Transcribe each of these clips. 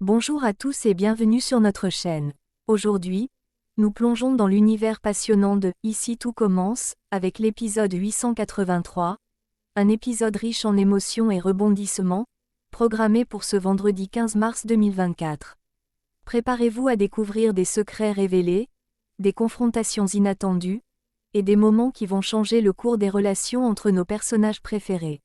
Bonjour à tous et bienvenue sur notre chaîne. Aujourd'hui, nous plongeons dans l'univers passionnant de « Ici tout commence » avec l'épisode 883, un épisode riche en émotions et rebondissements, programmé pour ce vendredi 15 mars 2024. Préparez-vous à découvrir des secrets révélés, des confrontations inattendues, et des moments qui vont changer le cours des relations entre nos personnages préférés.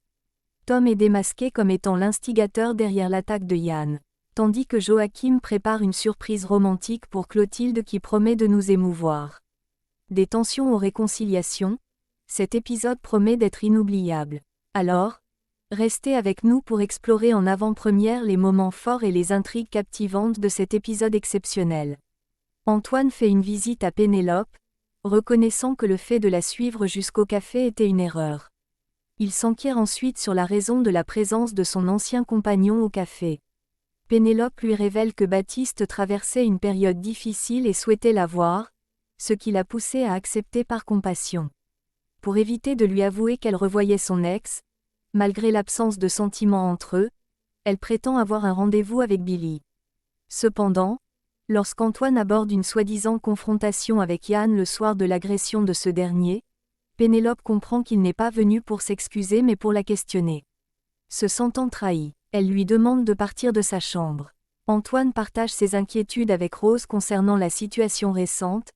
Tom est démasqué comme étant l'instigateur derrière l'attaque de Yann, tandis que Joachim prépare une surprise romantique pour Clotilde qui promet de nous émouvoir. Des tensions aux réconciliations, cet épisode promet d'être inoubliable. Alors, restez avec nous pour explorer en avant-première les moments forts et les intrigues captivantes de cet épisode exceptionnel. Antoine fait une visite à Pénélope, reconnaissant que le fait de la suivre jusqu'au café était une erreur. Il s'enquiert ensuite sur la raison de la présence de son ancien compagnon au café. Pénélope lui révèle que Baptiste traversait une période difficile et souhaitait la voir, ce qui l'a poussé à accepter par compassion. Pour éviter de lui avouer qu'elle revoyait son ex, malgré l'absence de sentiments entre eux, elle prétend avoir un rendez-vous avec Billy. Cependant, lorsqu'Antoine aborde une soi-disant confrontation avec Yann le soir de l'agression de ce dernier, Pénélope comprend qu'il n'est pas venu pour s'excuser mais pour la questionner. Se sentant trahi, elle lui demande de partir de sa chambre. Antoine partage ses inquiétudes avec Rose concernant la situation récente.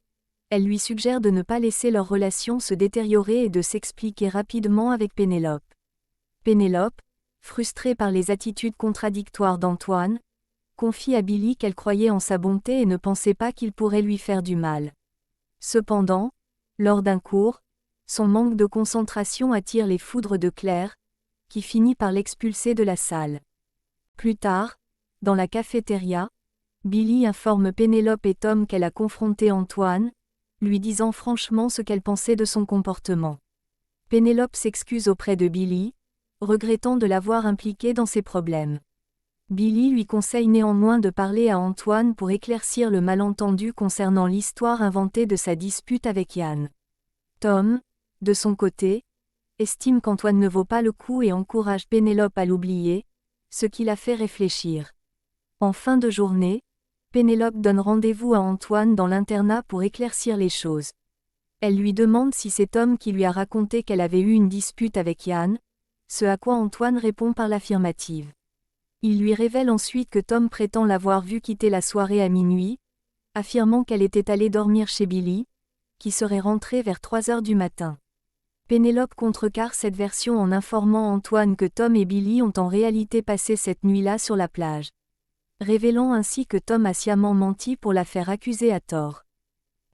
Elle lui suggère de ne pas laisser leur relation se détériorer et de s'expliquer rapidement avec Pénélope. Pénélope, frustrée par les attitudes contradictoires d'Antoine, confie à Billy qu'elle croyait en sa bonté et ne pensait pas qu'il pourrait lui faire du mal. Cependant, lors d'un cours, son manque de concentration attire les foudres de Claire, qui finit par l'expulser de la salle. Plus tard, dans la cafétéria, Billy informe Pénélope et Tom qu'elle a confronté Antoine, lui disant franchement ce qu'elle pensait de son comportement. Pénélope s'excuse auprès de Billy, regrettant de l'avoir impliqué dans ses problèmes. Billy lui conseille néanmoins de parler à Antoine pour éclaircir le malentendu concernant l'histoire inventée de sa dispute avec Yann. Tom, de son côté, estime qu'Antoine ne vaut pas le coup et encourage Pénélope à l'oublier, ce qui la fait réfléchir. En fin de journée, Pénélope donne rendez-vous à Antoine dans l'internat pour éclaircir les choses. Elle lui demande si c'est Tom qui lui a raconté qu'elle avait eu une dispute avec Yann, ce à quoi Antoine répond par l'affirmative. Il lui révèle ensuite que Tom prétend l'avoir vue quitter la soirée à minuit, affirmant qu'elle était allée dormir chez Billy, qui serait rentré vers 3 heures du matin. Pénélope contrecarre cette version en informant Antoine que Tom et Billy ont en réalité passé cette nuit-là sur la plage, révélant ainsi que Tom a sciemment menti pour la faire accuser à tort.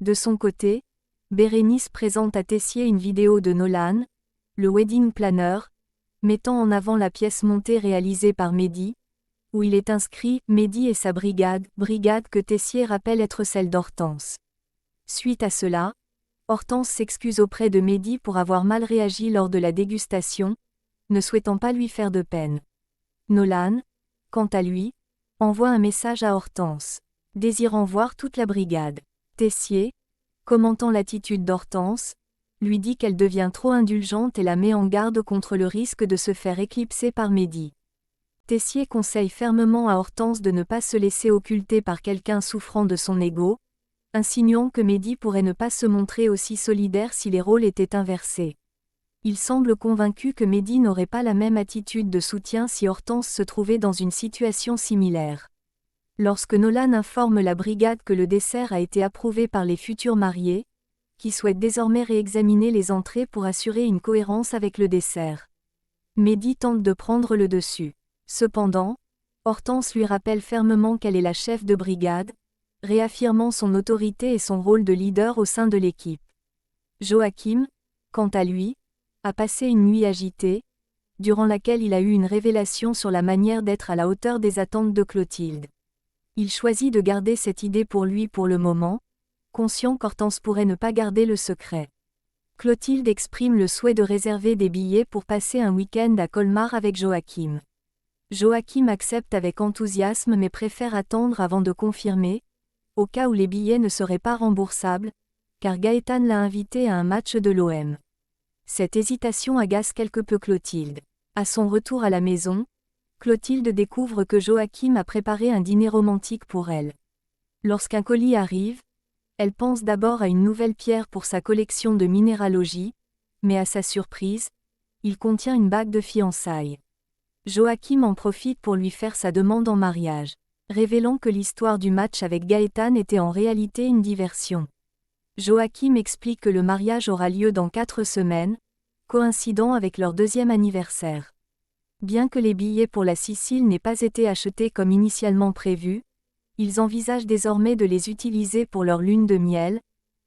De son côté, Bérénice présente à Tessier une vidéo de Nolan, le wedding planner, mettant en avant la pièce montée réalisée par Mehdi, où il est inscrit « Mehdi et sa brigade », brigade que Tessier rappelle être celle d'Hortense. Suite à cela, Hortense s'excuse auprès de Mehdi pour avoir mal réagi lors de la dégustation, ne souhaitant pas lui faire de peine. Nolan, quant à lui, envoie un message à Hortense, désirant voir toute la brigade. Tessier, commentant l'attitude d'Hortense, lui dit qu'elle devient trop indulgente et la met en garde contre le risque de se faire éclipser par Mehdi. Tessier conseille fermement à Hortense de ne pas se laisser occulter par quelqu'un souffrant de son ego, insinuant que Mehdi pourrait ne pas se montrer aussi solidaire si les rôles étaient inversés. Il semble convaincu que Mehdi n'aurait pas la même attitude de soutien si Hortense se trouvait dans une situation similaire. Lorsque Nolan informe la brigade que le dessert a été approuvé par les futurs mariés, qui souhaitent désormais réexaminer les entrées pour assurer une cohérence avec le dessert, Mehdi tente de prendre le dessus. Cependant, Hortense lui rappelle fermement qu'elle est la chef de brigade, réaffirmant son autorité et son rôle de leader au sein de l'équipe. Joachim, quant à lui, a passé une nuit agitée, durant laquelle il a eu une révélation sur la manière d'être à la hauteur des attentes de Clotilde. Il choisit de garder cette idée pour lui pour le moment, conscient qu'Hortense pourrait ne pas garder le secret. Clotilde exprime le souhait de réserver des billets pour passer un week-end à Colmar avec Joachim. Joachim accepte avec enthousiasme mais préfère attendre avant de confirmer, au cas où les billets ne seraient pas remboursables, car Gaëtan l'a invité à un match de l'OM. Cette hésitation agace quelque peu Clotilde. À son retour à la maison, Clotilde découvre que Joachim a préparé un dîner romantique pour elle. Lorsqu'un colis arrive, elle pense d'abord à une nouvelle pierre pour sa collection de minéralogie, mais à sa surprise, il contient une bague de fiançailles. Joachim en profite pour lui faire sa demande en mariage, révélant que l'histoire du match avec Gaëtan était en réalité une diversion. Joachim explique que le mariage aura lieu dans 4 semaines, coïncidant avec leur 2e anniversaire. Bien que les billets pour la Sicile n'aient pas été achetés comme initialement prévu, ils envisagent désormais de les utiliser pour leur lune de miel,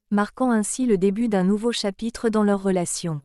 marquant ainsi le début d'un nouveau chapitre dans leur relation.